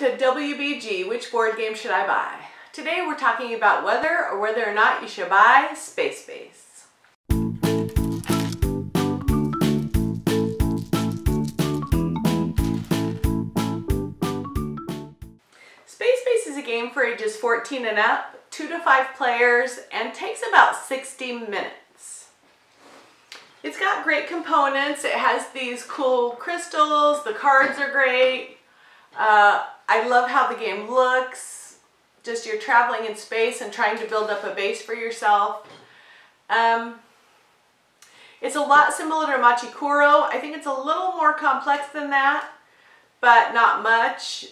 to WBG, which board game should I buy? Today we're talking about whether or not you should buy Space Base. Space Base is a game for ages 14 and up, 2 to 5 players, and takes about 60 minutes. It's got great components. It has these cool crystals, the cards are great. I love how the game looks. Just you're traveling in space and trying to build up a base for yourself. It's a lot similar to Machi Koro. I think it's a little more complex than that, but not much.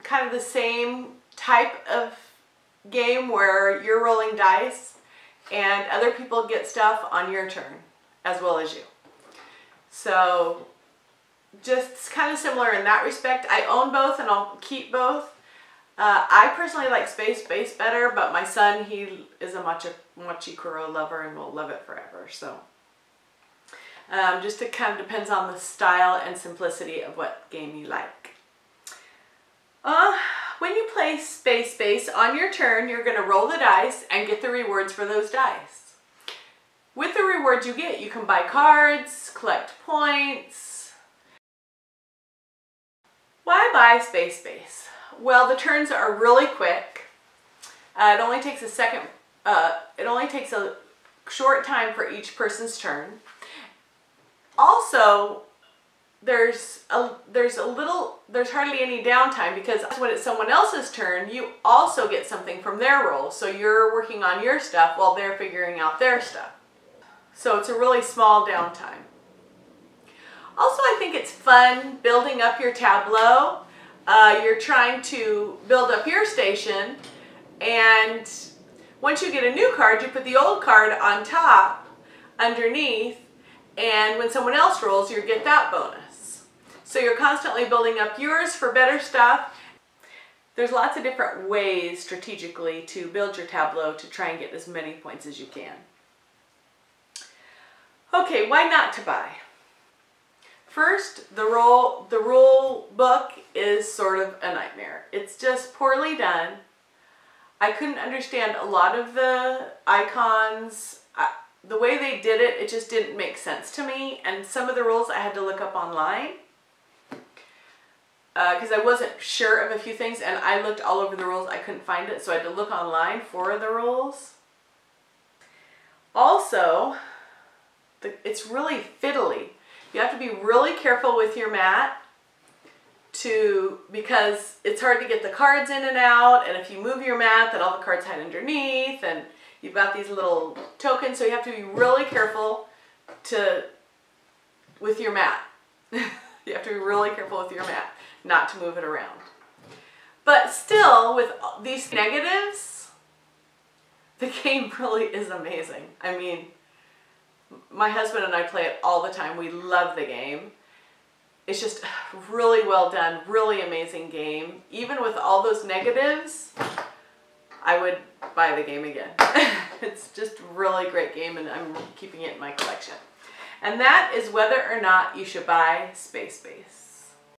Kind of the same type of game where you're rolling dice and other people get stuff on your turn as well as you. So just kind of similar in that respect. I own both and I'll keep both. I personally like Space Base better, but my son, he is a Machi Koro lover and will love it forever. So just it kind of depends on the style and simplicity of what game you like. When you play Space Base, on your turn, you're going to roll the dice and get the rewards for those dice. With the rewards you get, you can buy cards, collect points. Why buy Space Base? Well, the turns are really quick. It only takes a short time for each person's turn. Also, there's hardly any downtime because when it's someone else's turn, you also get something from their roll. So you're working on your stuff while they're figuring out their stuff. So it's a really small downtime. Also, I think it's fun building up your tableau. You're trying to build up your station, and once you get a new card, you put the old card on top, underneath, and when someone else rolls, you get that bonus. So you're constantly building up yours for better stuff. There's lots of different ways strategically to build your tableau to try and get as many points as you can. Okay, why not to buy? First, the rule book is sort of a nightmare. It's just poorly done. I couldn't understand a lot of the icons. The way they did it, it just didn't make sense to me. And some of the rules I had to look up online because I wasn't sure of a few things, and I looked all over the rules. I couldn't find it, so I had to look online for the rules. Also, it's really fiddly. You have to be really careful with your mat because it's hard to get the cards in and out, and if you move your mat, then all the cards hide underneath, and you've got these little tokens, so you have to be really careful with your mat. You have to be really careful with your mat, not to move it around. But still, with these negatives, the game really is amazing. I mean, my husband and I play it all the time. We love the game. It's just really well done, really amazing game. Even with all those negatives, I would buy the game again. It's just a really great game, and I'm keeping it in my collection. And that is whether or not you should buy Space Base.